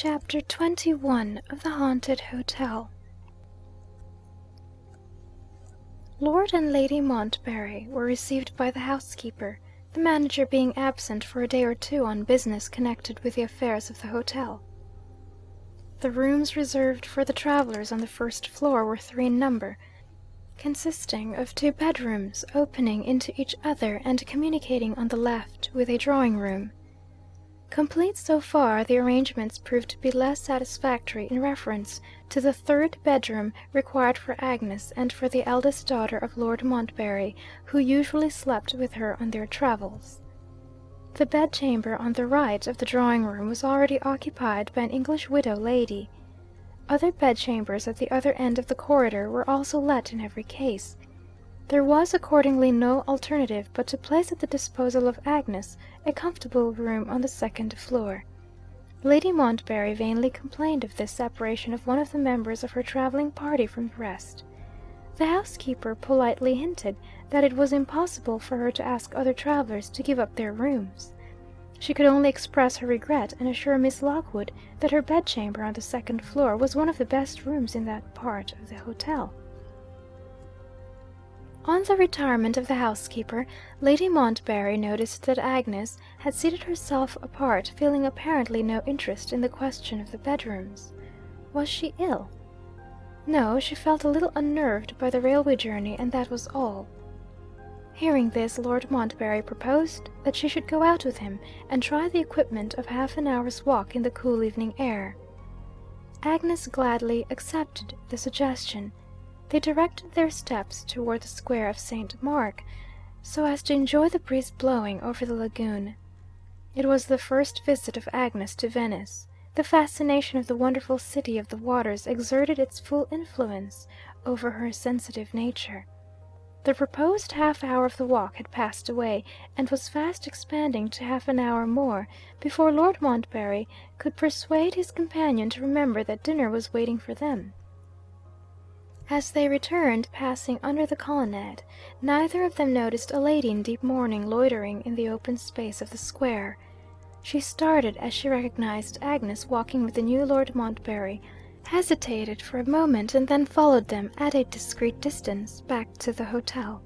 Chapter 21 of the Haunted Hotel. Lord and Lady Montbarry were received by the housekeeper, the manager being absent for a day or two on business connected with the affairs of the hotel. The rooms reserved for the travellers on the first floor were 3 in number, consisting of 2 bedrooms opening into each other and communicating on the left with a drawing-room. Complete so far, the arrangements proved to be less satisfactory in reference to the 3rd bedroom required for Agnes and for the eldest daughter of Lord Montbarry, who usually slept with her on their travels. The bedchamber on the right of the drawing-room was already occupied by an English widow lady. Other bedchambers at the other end of the corridor were also let in every case. There was accordingly no alternative but to place at the disposal of Agnes a comfortable room on the 2nd floor. Lady Montbarry vainly complained of this separation of one of the members of her travelling party from the rest. The housekeeper politely hinted that it was impossible for her to ask other travellers to give up their rooms. She could only express her regret and assure Miss Lockwood that her bedchamber on the 2nd floor was one of the best rooms in that part of the hotel. On the retirement of the housekeeper, Lady Montbarry noticed that Agnes had seated herself apart, feeling apparently no interest in the question of the bedrooms. Was she ill? No, she felt a little unnerved by the railway journey, and that was all. Hearing this, Lord Montbarry proposed that she should go out with him and try the equipment of half an hour's walk in the cool evening air. Agnes gladly accepted the suggestion. They directed their steps toward the square of St. Mark, so as to enjoy the breeze blowing over the lagoon. It was the first visit of Agnes to Venice. The fascination of the wonderful city of the waters exerted its full influence over her sensitive nature. The proposed half-hour of the walk had passed away, and was fast expanding to half an hour more, before Lord Montbarry could persuade his companion to remember that dinner was waiting for them. As they returned, passing under the colonnade, neither of them noticed a lady in deep mourning loitering in the open space of the square. She started as she recognized Agnes walking with the new Lord Montbarry, hesitated for a moment, and then followed them at a discreet distance back to the hotel.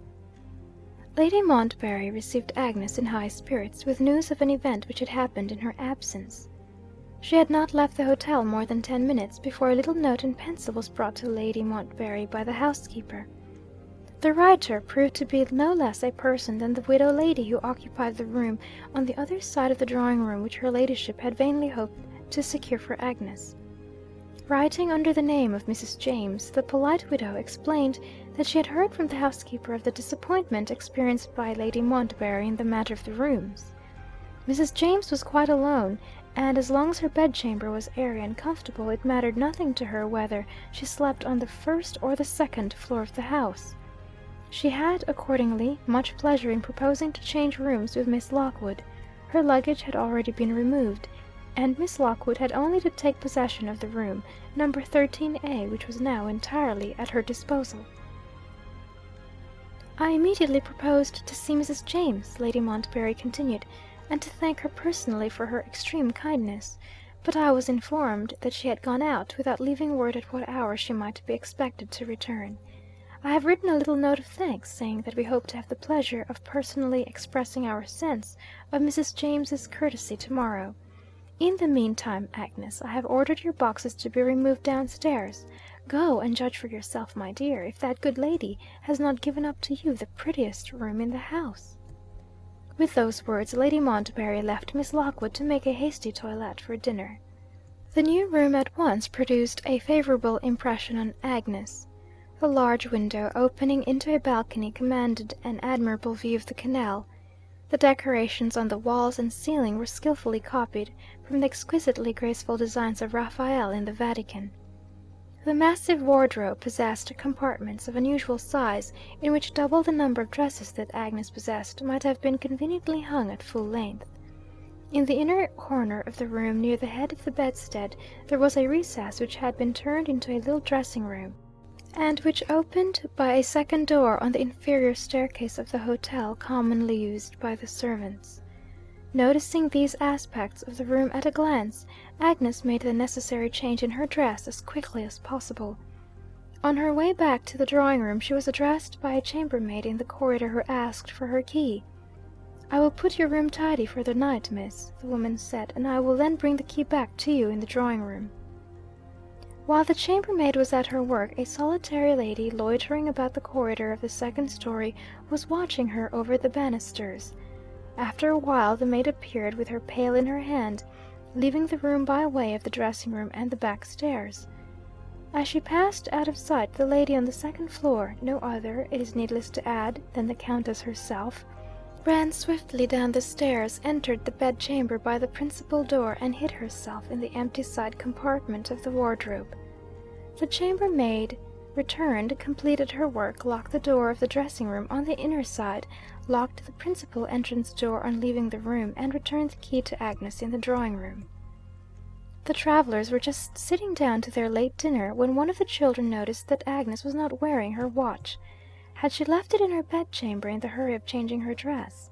Lady Montbarry received Agnes in high spirits, with news of an event which had happened in her absence. She had not left the hotel more than 10 minutes before a little note in pencil was brought to Lady Montbarry by the housekeeper. The writer proved to be no less a person than the widow lady who occupied the room on the other side of the drawing-room which her ladyship had vainly hoped to secure for Agnes. Writing under the name of Mrs. James, the polite widow explained that she had heard from the housekeeper of the disappointment experienced by Lady Montbarry in the matter of the rooms. Mrs. James was quite alone, and as long as her bedchamber was airy and comfortable, it mattered nothing to her whether she slept on the 1st or the 2nd floor of the house. She had, accordingly, much pleasure in proposing to change rooms with Miss Lockwood. Her luggage had already been removed, and Miss Lockwood had only to take possession of the room, number 13A, which was now entirely at her disposal. "I immediately proposed to see Mrs. James," Lady Montbarry continued, "and to thank her personally for her extreme kindness. But I was informed that she had gone out, without leaving word at what hour she might be expected to return. I have written a little note of thanks, saying that we hope to have the pleasure of personally expressing our sense of Mrs. James's courtesy tomorrow. In the meantime, Agnes, I have ordered your boxes to be removed downstairs. Go and judge for yourself, my dear, if that good lady has not given up to you the prettiest room in the house." With those words, Lady Montbarry left Miss Lockwood to make a hasty toilette for dinner. The new room at once produced a favourable impression on Agnes. The large window opening into a balcony commanded an admirable view of the canal. The decorations on the walls and ceiling were skilfully copied from the exquisitely graceful designs of Raphael in the Vatican. The massive wardrobe possessed compartments of unusual size, in which double the number of dresses that Agnes possessed might have been conveniently hung at full length. In the inner corner of the room, near the head of the bedstead, there was a recess which had been turned into a little dressing-room, and which opened by a second door on the inferior staircase of the hotel, commonly used by the servants. Noticing these aspects of the room at a glance, Agnes made the necessary change in her dress as quickly as possible. On her way back to the drawing-room she was addressed by a chambermaid in the corridor who asked for her key. "I will put your room tidy for the night, miss," the woman said, "and I will then bring the key back to you in the drawing-room." While the chambermaid was at her work, a solitary lady, loitering about the corridor of the second story, was watching her over the banisters. After a while the maid appeared with her pail in her hand, leaving the room by way of the dressing-room and the back stairs. As she passed out of sight, the lady on the second floor, no other, it is needless to add, than the Countess herself, ran swiftly down the stairs, entered the bedchamber by the principal door, and hid herself in the empty side compartment of the wardrobe. The chambermaid returned, completed her work, locked the door of the dressing-room on the inner side, locked the principal entrance door on leaving the room, and returned the key to Agnes in the drawing-room. The travellers were just sitting down to their late dinner when one of the children noticed that Agnes was not wearing her watch. Had she left it in her bedchamber in the hurry of changing her dress?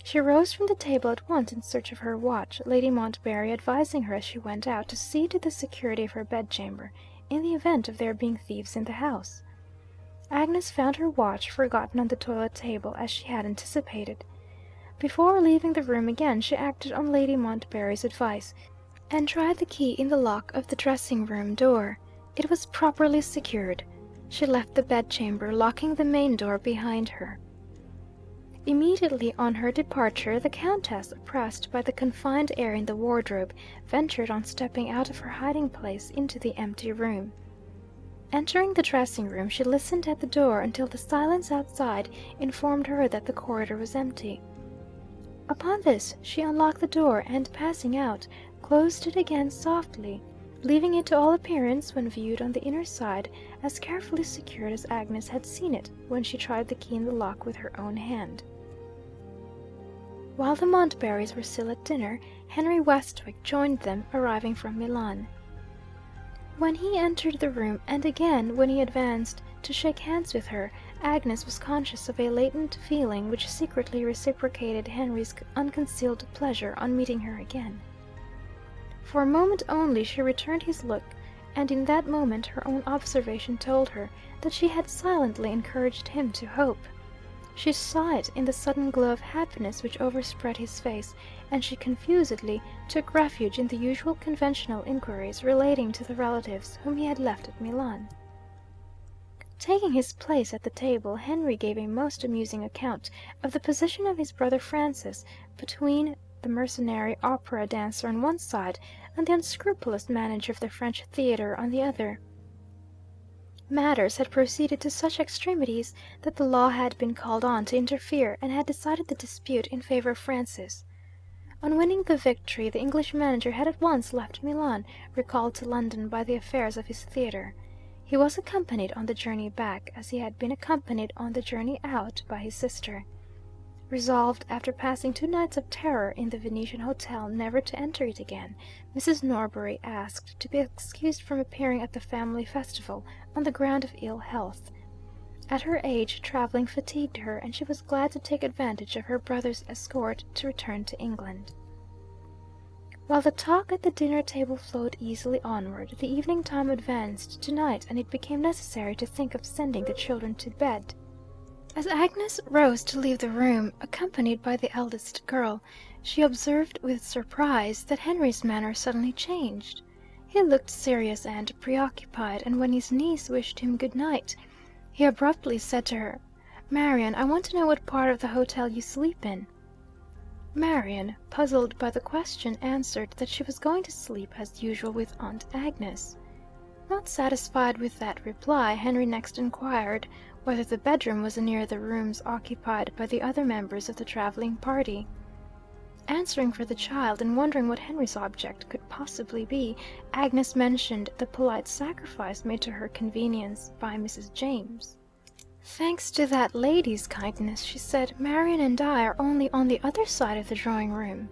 She rose from the table at once in search of her watch, Lady Montbarry advising her as she went out to see to the security of her bedchamber, in the event of there being thieves in the house. Agnes found her watch forgotten on the toilet table, as she had anticipated. Before leaving the room again, she acted on Lady Montbarry's advice, and tried the key in the lock of the dressing-room door. It was properly secured. She left the bedchamber, locking the main door behind her. Immediately on her departure, the Countess, oppressed by the confined air in the wardrobe, ventured on stepping out of her hiding-place into the empty room. Entering the dressing-room, she listened at the door until the silence outside informed her that the corridor was empty. Upon this, she unlocked the door, and, passing out, closed it again softly, leaving it to all appearance, when viewed on the inner side, as carefully secured as Agnes had seen it when she tried the key in the lock with her own hand. While the Montbarrys were still at dinner, Henry Westwick joined them, arriving from Milan. When he entered the room, and again when he advanced to shake hands with her, Agnes was conscious of a latent feeling which secretly reciprocated Henry's unconcealed pleasure on meeting her again. For a moment only she returned his look, and in that moment her own observation told her that she had silently encouraged him to hope. She saw it in the sudden glow of happiness which overspread his face, and she confusedly took refuge in the usual conventional inquiries relating to the relatives whom he had left at Milan. Taking his place at the table, Henry gave a most amusing account of the position of his brother Francis between the mercenary opera dancer on one side and the unscrupulous manager of the French theatre on the other. Matters had proceeded to such extremities that the law had been called on to interfere, and had decided the dispute in favor of Francis. On winning the victory, the English manager had at once left Milan, recalled to London by the affairs of his theatre. He was accompanied on the journey back, as he had been accompanied on the journey out, by his sister. Resolved, after passing 2 nights of terror in the Venetian hotel, never to enter it again, Mrs. Norbury asked to be excused from appearing at the family festival on the ground of ill health. At her age, travelling fatigued her, and she was glad to take advantage of her brother's escort to return to England. While the talk at the dinner table flowed easily onward, the evening time advanced to night, and it became necessary to think of sending the children to bed. As Agnes rose to leave the room, accompanied by the eldest girl, she observed with surprise that Henry's manner suddenly changed. He looked serious and preoccupied, and when his niece wished him good night, he abruptly said to her, "Marian, I want to know what part of the hotel you sleep in." Marian, puzzled by the question, answered that she was going to sleep as usual with Aunt Agnes. Not satisfied with that reply, Henry next inquired whether the bedroom was near the rooms occupied by the other members of the travelling party. Answering for the child, and wondering what Henry's object could possibly be, Agnes mentioned the polite sacrifice made to her convenience by Mrs. James. "Thanks to that lady's kindness," she said, "Marian and I are only on the other side of the drawing-room."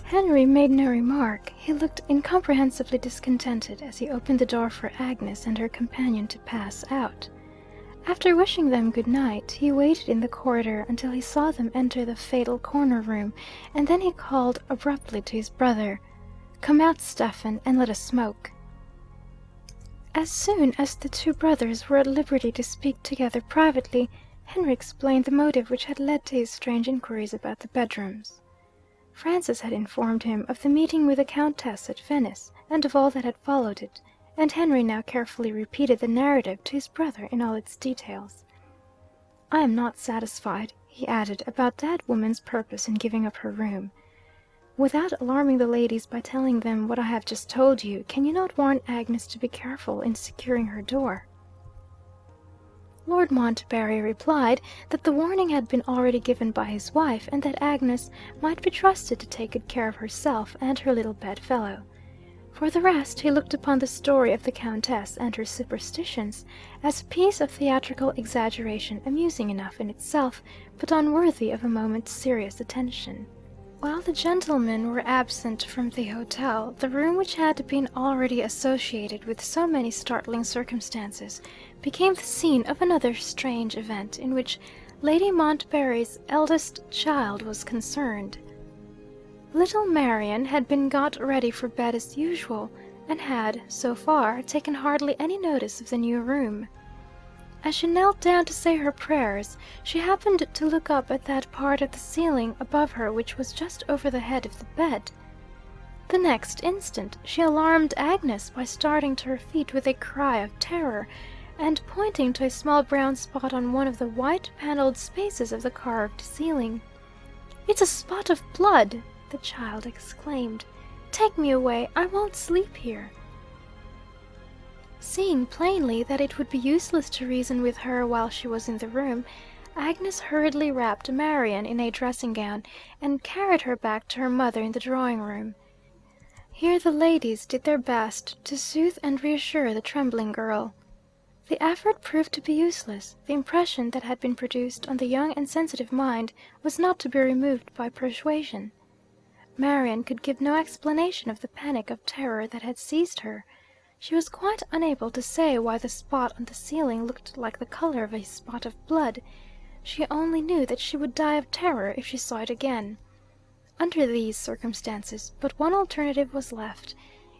Henry made no remark. He looked incomprehensibly discontented as he opened the door for Agnes and her companion to pass out. After wishing them good night, he waited in the corridor until he saw them enter the fatal corner room, and then he called abruptly to his brother, "Come out, Stephen, and let us smoke." As soon as the two brothers were at liberty to speak together privately, Henry explained the motive which had led to his strange inquiries about the bedrooms. Francis had informed him of the meeting with the Countess at Venice, and of all that had followed it, and Henry now carefully repeated the narrative to his brother in all its details. "I am not satisfied," he added, "about that woman's purpose in giving up her room. Without alarming the ladies by telling them what I have just told you, can you not warn Agnes to be careful in securing her door?" Lord Montbarry replied that the warning had been already given by his wife, and that Agnes might be trusted to take good care of herself and her little bedfellow. For the rest, he looked upon the story of the Countess and her superstitions as a piece of theatrical exaggeration, amusing enough in itself, but unworthy of a moment's serious attention. While the gentlemen were absent from the hotel, the room which had been already associated with so many startling circumstances became the scene of another strange event in which Lady Montbarry's eldest child was concerned. Little Marian had been got ready for bed as usual, and had, so far, taken hardly any notice of the new room. As she knelt down to say her prayers, she happened to look up at that part of the ceiling above her which was just over the head of the bed. The next instant she alarmed Agnes by starting to her feet with a cry of terror, and pointing to a small brown spot on one of the white-panelled spaces of the carved ceiling. "It's a spot of blood!" the child exclaimed. "Take me away! I won't sleep here!" Seeing plainly that it would be useless to reason with her while she was in the room, Agnes hurriedly wrapped Marian in a dressing gown, and carried her back to her mother in the drawing-room. Here the ladies did their best to soothe and reassure the trembling girl. The effort proved to be useless. The impression that had been produced on the young and sensitive mind was not to be removed by persuasion. Marian could give no explanation of the panic of terror that had seized her. She was quite unable to say why the spot on the ceiling looked like the color of a spot of blood. She only knew that she would die of terror if she saw it again. Under these circumstances, but one alternative was left.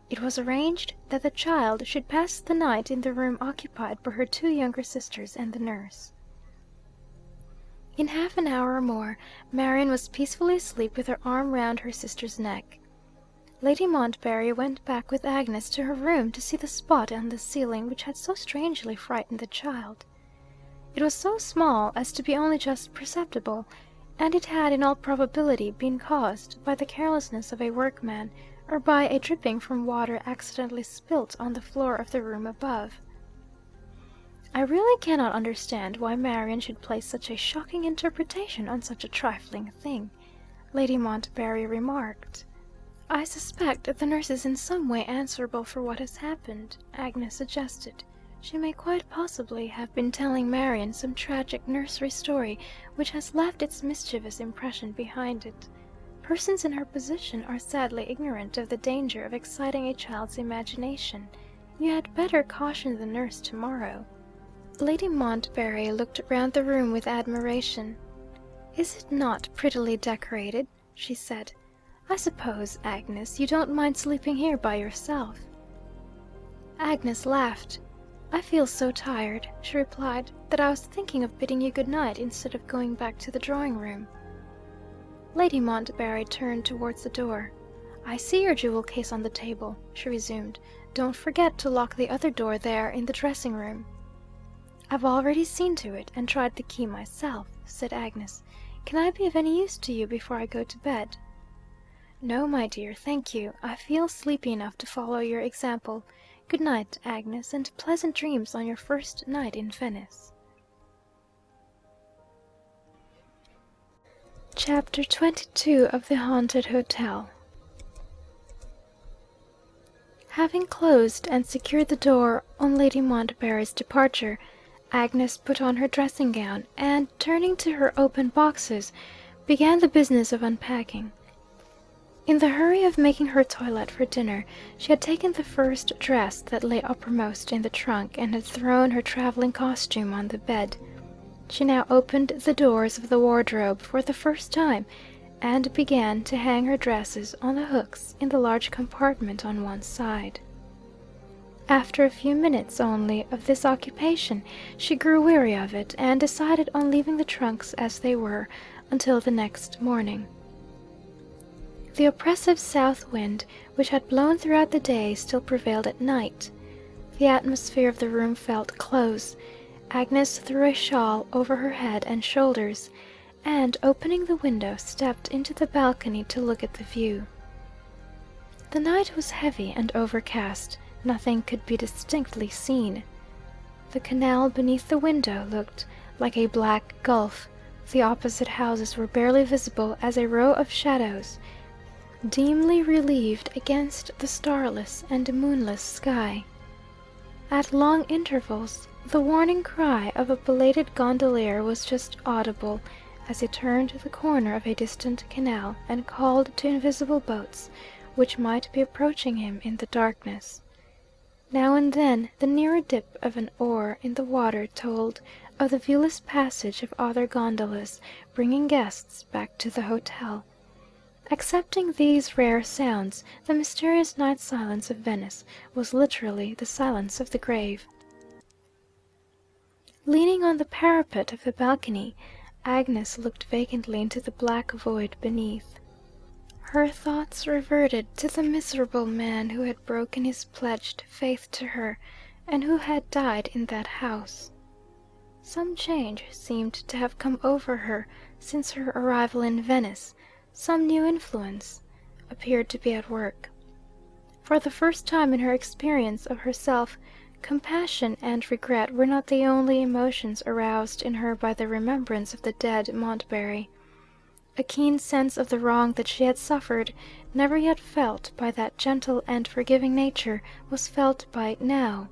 It was arranged that the child should pass the night in the room occupied by her two younger sisters and the nurse. In half an hour or more, Marian was peacefully asleep with her arm round her sister's neck. Lady Montbarry went back with Agnes to her room to see the spot on the ceiling which had so strangely frightened the child. It was so small as to be only just perceptible, and it had in all probability been caused by the carelessness of a workman, or by a dripping from water accidentally spilt on the floor of the room above. "I really cannot understand why Marian should place such a shocking interpretation on such a trifling thing," Lady Montbarry remarked. "I suspect the nurse is in some way answerable for what has happened," Agnes suggested. "She may quite possibly have been telling Marian some tragic nursery story which has left its mischievous impression behind it. Persons in her position are sadly ignorant of the danger of exciting a child's imagination. You had better caution the nurse tomorrow." Lady Montbarry looked round the room with admiration. "Is it not prettily decorated?" she said. "I suppose, Agnes, you don't mind sleeping here by yourself?" Agnes laughed. "I feel so tired," she replied, "that I was thinking of bidding you good night instead of going back to the drawing-room." Lady Montbarry turned towards the door. "I see your jewel case on the table," she resumed. "Don't forget to lock the other door there in the dressing-room." "I've already seen to it, and tried the key myself," said Agnes. "Can I be of any use to you before I go to bed?" "No, my dear, thank you. I feel sleepy enough to follow your example. Good night, Agnes, and pleasant dreams on your first night in Venice." Chapter 22 of the Haunted Hotel. Having closed and secured the door on Lady Montbarry's departure, Agnes put on her dressing gown, and, turning to her open boxes, began the business of unpacking. In the hurry of making her toilet for dinner, she had taken the first dress that lay uppermost in the trunk, and had thrown her travelling costume on the bed. She now opened the doors of the wardrobe for the first time, and began to hang her dresses on the hooks in the large compartment on one side. After a few minutes only of this occupation, she grew weary of it, and decided on leaving the trunks as they were until the next morning. The oppressive south wind, which had blown throughout the day, still prevailed at night. The atmosphere of the room felt close. Agnes threw a shawl over her head and shoulders, and, opening the window, stepped into the balcony to look at the view. The night was heavy and overcast. Nothing could be distinctly seen. The canal beneath the window looked like a black gulf. The opposite houses were barely visible as a row of shadows, dimly relieved against the starless and moonless sky. At long intervals, the warning cry of a belated gondolier was just audible as he turned the corner of a distant canal and called to invisible boats which might be approaching him in the darkness. Now and then the nearer dip of an oar in the water told of the viewless passage of other gondolas bringing guests back to the hotel. Excepting these rare sounds, the mysterious night silence of Venice was literally the silence of the grave. Leaning on the parapet of the balcony, Agnes looked vacantly into the black void beneath. Her thoughts reverted to the miserable man who had broken his pledged faith to her, and who had died in that house. Some change seemed to have come over her since her arrival in Venice. Some new influence appeared to be at work. For the first time in her experience of herself, compassion and regret were not the only emotions aroused in her by the remembrance of the dead Montbarry. A keen sense of the wrong that she had suffered, never yet felt by that gentle and forgiving nature, was felt by now.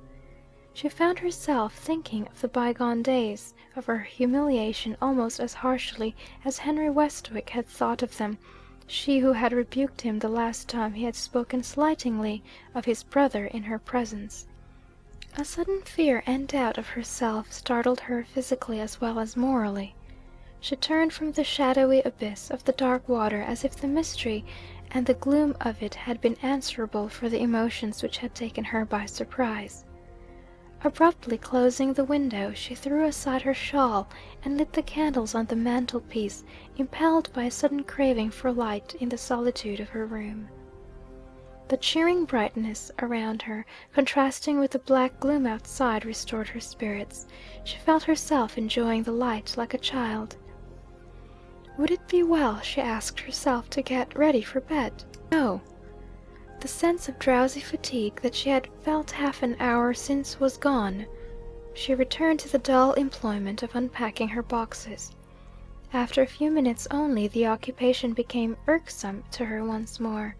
She found herself thinking of the bygone days, of her humiliation almost as harshly as Henry Westwick had thought of them, she who had rebuked him the last time he had spoken slightingly of his brother in her presence. A sudden fear and doubt of herself startled her physically as well as morally. She turned from the shadowy abyss of the dark water as if the mystery and the gloom of it had been answerable for the emotions which had taken her by surprise. Abruptly closing the window, she threw aside her shawl and lit the candles on the mantelpiece, impelled by a sudden craving for light in the solitude of her room. The cheering brightness around her, contrasting with the black gloom outside, restored her spirits. She felt herself enjoying the light like a child. Would it be well, she asked herself, to get ready for bed? No. The sense of drowsy fatigue that she had felt half an hour since was gone. She returned to the dull employment of unpacking her boxes. After a few minutes only, the occupation became irksome to her once more.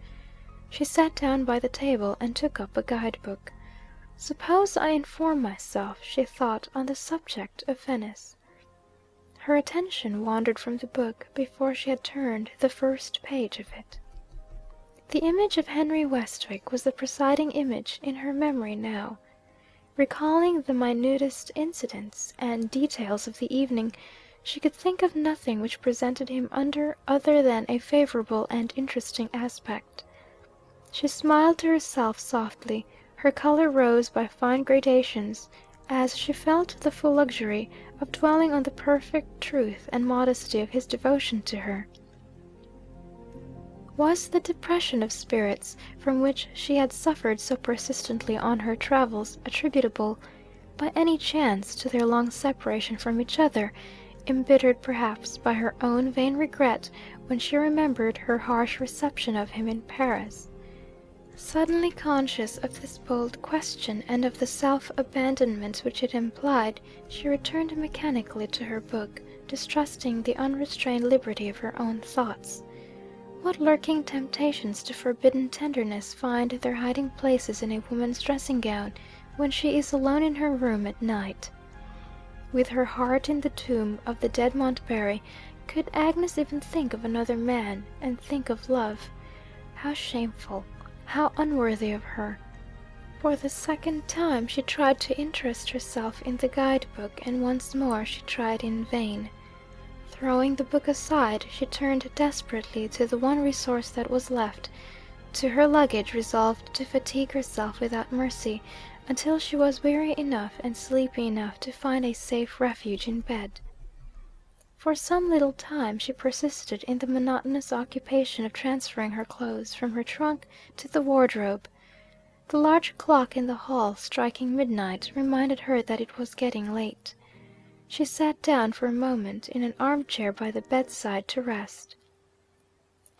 She sat down by the table and took up a guide-book. Suppose I inform myself, she thought, on the subject of Venice. Her attention wandered from the book before she had turned the first page of it. The image of Henry Westwick was the presiding image in her memory now. Recalling the minutest incidents and details of the evening, she could think of nothing which presented him under other than a favourable and interesting aspect. She smiled to herself softly. Her colour rose by fine gradations as she felt the full luxury of dwelling on the perfect truth and modesty of his devotion to her. Was the depression of spirits from which she had suffered so persistently on her travels attributable, by any chance, to their long separation from each other, embittered perhaps by her own vain regret when she remembered her harsh reception of him in Paris? Suddenly conscious of this bold question, and of the self-abandonment which it implied, she returned mechanically to her book, distrusting the unrestrained liberty of her own thoughts. What lurking temptations to forbidden tenderness find their hiding places in a woman's dressing gown when she is alone in her room at night? With her heart in the tomb of the dead Montbarry, could Agnes even think of another man, and think of love? How shameful, how unworthy of her! For the second time she tried to interest herself in the guide-book, and once more she tried in vain. Throwing the book aside, she turned desperately to the one resource that was left, to her luggage, resolved to fatigue herself without mercy, until she was weary enough and sleepy enough to find a safe refuge in bed. For some little time she persisted in the monotonous occupation of transferring her clothes from her trunk to the wardrobe. The large clock in the hall, striking midnight, reminded her that it was getting late. She sat down for a moment in an armchair by the bedside to rest.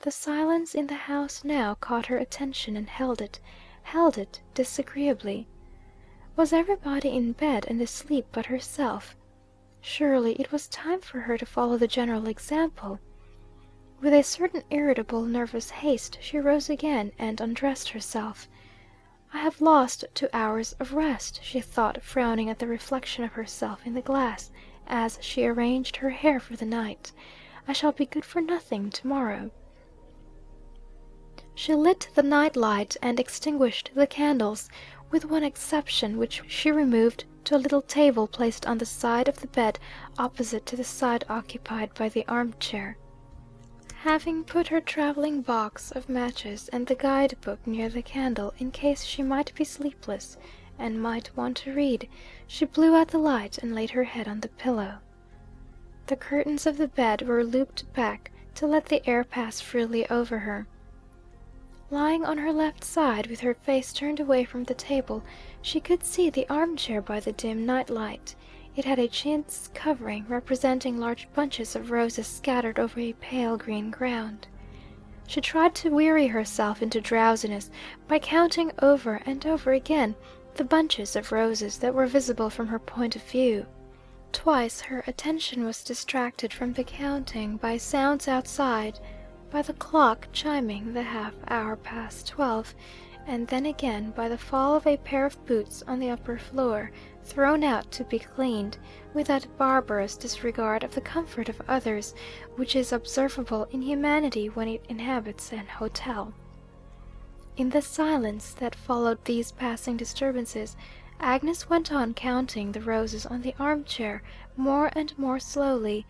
The silence in the house now caught her attention and held it disagreeably. Was everybody in bed and asleep but herself? Surely it was time for her to follow the general example. With a certain irritable, nervous haste, she rose again and undressed herself. "I have lost 2 hours of rest," she thought, frowning at the reflection of herself in the glass, as she arranged her hair for the night. "I shall be good for nothing tomorrow." She lit the night light and extinguished the candles, with one exception, which she removed to a little table placed on the side of the bed opposite to the side occupied by the armchair. Having put her travelling box of matches and the guide-book near the candle, in case she might be sleepless and might want to read, she blew out the light and laid her head on the pillow. The curtains of the bed were looped back to let the air pass freely over her. Lying on her left side, with her face turned away from the table, she could see the armchair by the dim night light. It had a chintz covering, representing large bunches of roses scattered over a pale green ground. She tried to weary herself into drowsiness by counting over and over again the bunches of roses that were visible from her point of view. Twice her attention was distracted from the counting by sounds outside, by the clock chiming the half-hour past 12, and then again by the fall of a pair of boots on the upper floor, thrown out to be cleaned, with that barbarous disregard of the comfort of others which is observable in humanity when it inhabits an hotel. In the silence that followed these passing disturbances, Agnes went on counting the roses on the armchair more and more slowly.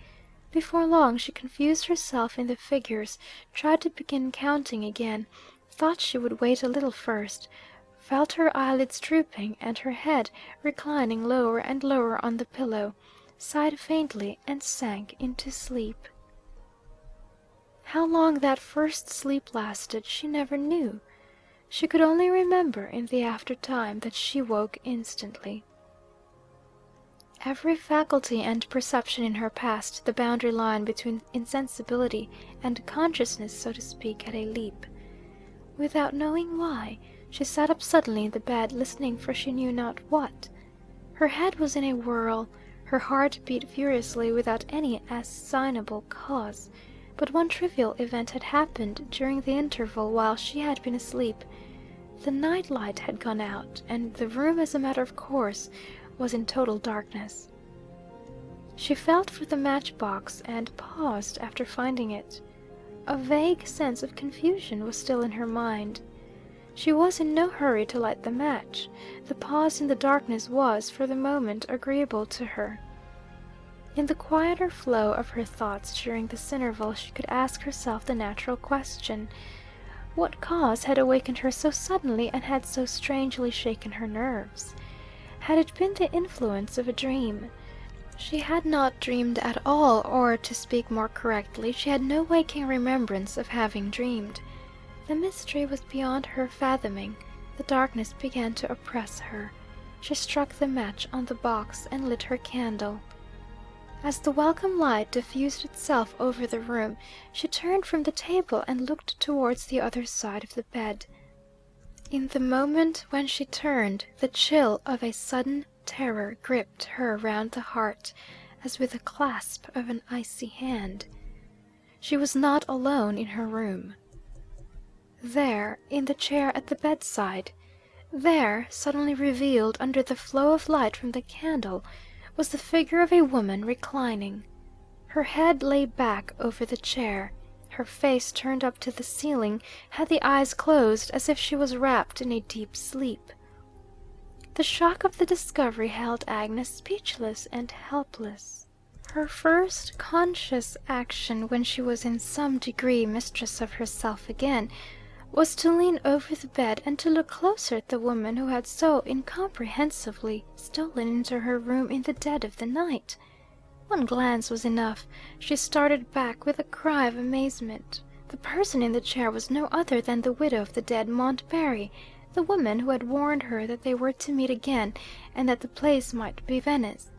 Before long she confused herself in the figures, tried to begin counting again, thought she would wait a little first, felt her eyelids drooping and her head reclining lower and lower on the pillow, sighed faintly, and sank into sleep. How long that first sleep lasted she never knew. She could only remember in the after-time that she woke instantly. Every faculty and perception in her passed the boundary line between insensibility and consciousness, so to speak, at a leap. Without knowing why, she sat up suddenly in the bed, listening for she knew not what. Her head was in a whirl, her heart beat furiously without any assignable cause. But one trivial event had happened during the interval while she had been asleep. The night light had gone out, and the room, as a matter of course, was in total darkness. She felt for the match-box and paused after finding it. A vague sense of confusion was still in her mind. She was in no hurry to light the match. The pause in the darkness was, for the moment, agreeable to her. In the quieter flow of her thoughts during this interval she could ask herself the natural question: what cause had awakened her so suddenly and had so strangely shaken her nerves? Had it been the influence of a dream? She had not dreamed at all, or, to speak more correctly, she had no waking remembrance of having dreamed. The mystery was beyond her fathoming. The darkness began to oppress her. She struck the match on the box and lit her candle. As the welcome light diffused itself over the room, she turned from the table and looked towards the other side of the bed. In the moment when she turned, the chill of a sudden terror gripped her round the heart, as with the clasp of an icy hand. She was not alone in her room. There, in the chair at the bedside, there, suddenly revealed under the flow of light from the candle, was the figure of a woman reclining. Her head lay back over the chair, Her face, turned up to the ceiling, had the eyes closed, as if she was wrapped in a deep sleep. The shock of the discovery held Agnes speechless and helpless. Her first conscious action, when she was in some degree mistress of herself again, was to lean over the bed and to look closer at the woman who had so incomprehensibly stolen into her room in the dead of the night. One glance was enough. She started back with a cry of amazement. The person in the chair was no other than the widow of the dead Montbarry, the woman who had warned her that they were to meet again, and that the place might be Venice.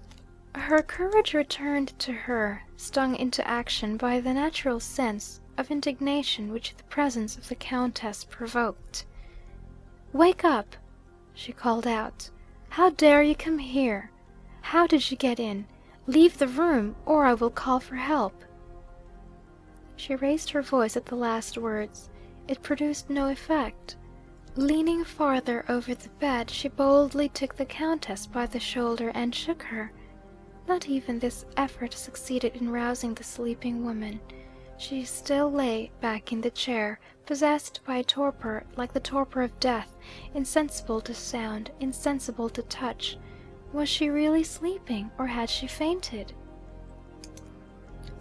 Her courage returned to her, stung into action by the natural sense of indignation which the presence of the Countess provoked. "Wake up!" she called out. "How dare you come here? How did you get in? Leave the room, or I will call for help." She raised her voice at the last words. It produced no effect. Leaning farther over the bed, she boldly took the Countess by the shoulder and shook her. Not even this effort succeeded in rousing the sleeping woman. She still lay back in the chair, possessed by a torpor like the torpor of death, insensible to sound, insensible to touch. Was she really sleeping, or had she fainted?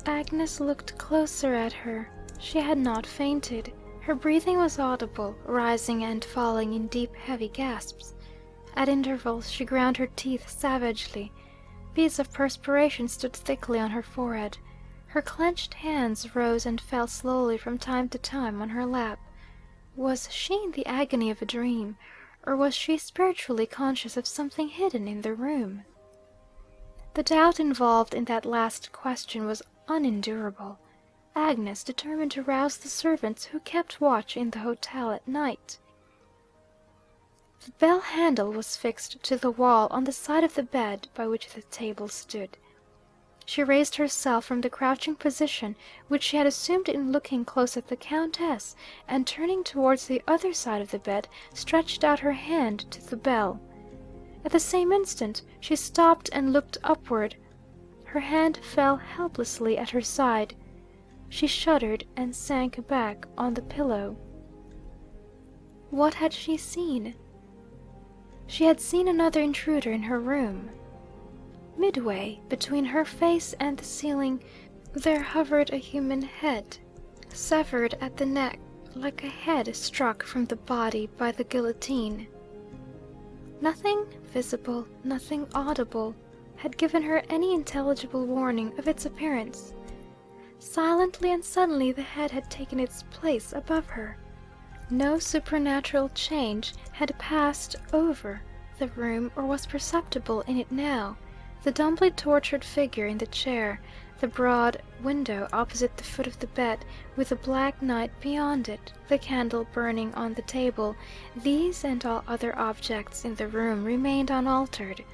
Agnes looked closer at her. She had not fainted. Her breathing was audible, rising and falling in deep, heavy gasps. At intervals she ground her teeth savagely. Beads of perspiration stood thickly on her forehead. Her clenched hands rose and fell slowly from time to time on her lap. Was she in the agony of a dream, or was she spiritually conscious of something hidden in the room? The doubt involved in that last question was unendurable. Agnes determined to rouse the servants who kept watch in the hotel at night. The bell handle was fixed to the wall on the side of the bed by which the table stood. She raised herself from the crouching position which she had assumed in looking close at the Countess, and turning towards the other side of the bed, stretched out her hand to the bell. At the same instant she stopped and looked upward. Her hand fell helplessly at her side. She shuddered and sank back on the pillow. What had she seen? She had seen another intruder in her room. Midway between her face and the ceiling there hovered a human head, severed at the neck like a head struck from the body by the guillotine. Nothing visible, nothing audible, had given her any intelligible warning of its appearance. Silently and suddenly the head had taken its place above her. No supernatural change had passed over the room or was perceptible in it now. The dumbly tortured figure in the chair, the broad window opposite the foot of the bed, with the black night beyond it, the candle burning on the table, these and all other objects in the room remained unaltered.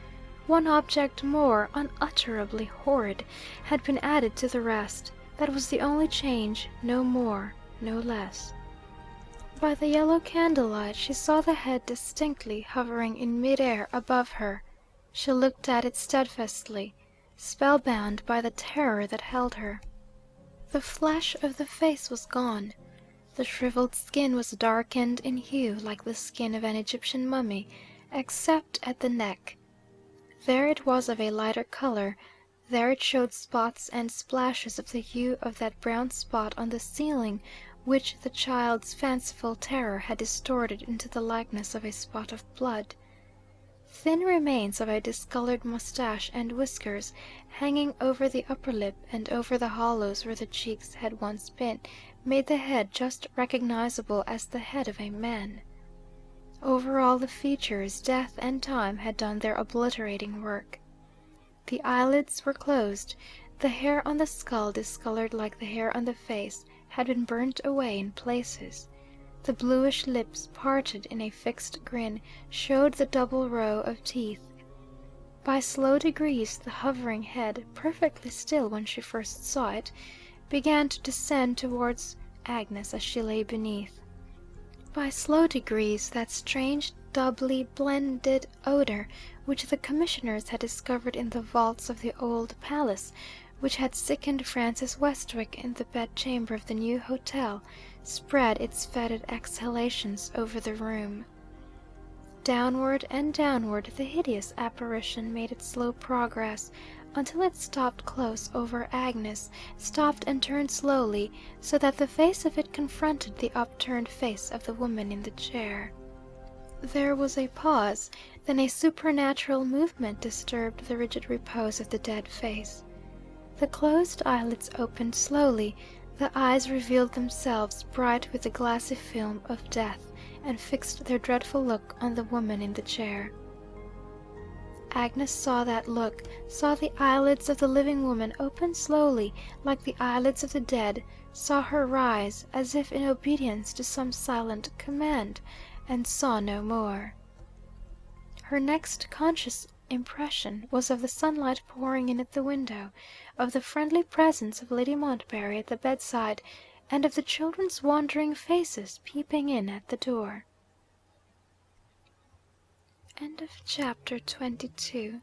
One object more, unutterably horrid, had been added to the rest. That was the only change, no more, no less. By the yellow candlelight she saw the head distinctly hovering in mid-air above her. She looked at it steadfastly, spellbound by the terror that held her. The flesh of the face was gone. The shriveled skin was darkened in hue like the skin of an Egyptian mummy, except at the neck. There it was of a lighter color. There it showed spots and splashes of the hue of that brown spot on the ceiling which the child's fanciful terror had distorted into the likeness of a spot of blood. Thin remains of a discolored moustache and whiskers, hanging over the upper lip and over the hollows where the cheeks had once been, made the head just recognizable as the head of a man. Over all the features, death and time had done their obliterating work. The eyelids were closed. The hair on the skull, discolored like the hair on the face, had been burnt away in places. The bluish lips, parted in a fixed grin, showed the double row of teeth. By slow degrees the hovering head, perfectly still when she first saw it, began to descend towards Agnes as she lay beneath. By slow degrees that strange doubly blended odour which the commissioners had discovered in the vaults of the old palace which had sickened Francis Westwick in the bedchamber of the new hotel, spread its fetid exhalations over the room. Downward and downward the hideous apparition made its slow progress, until it stopped close over Agnes, stopped and turned slowly, so that the face of it confronted the upturned face of the woman in the chair. There was a pause, then a supernatural movement disturbed the rigid repose of the dead face. The closed eyelids opened slowly, the eyes revealed themselves bright with the glassy film of death, and fixed their dreadful look on the woman in the chair. Agnes saw that look, saw the eyelids of the living woman open slowly like the eyelids of the dead, saw her rise as if in obedience to some silent command, and saw no more. Her next conscious impression was of the sunlight pouring in at the window, of the friendly presence of Lady Montbarry at the bedside, and of the children's wondering faces peeping in at the door. Chapter 22.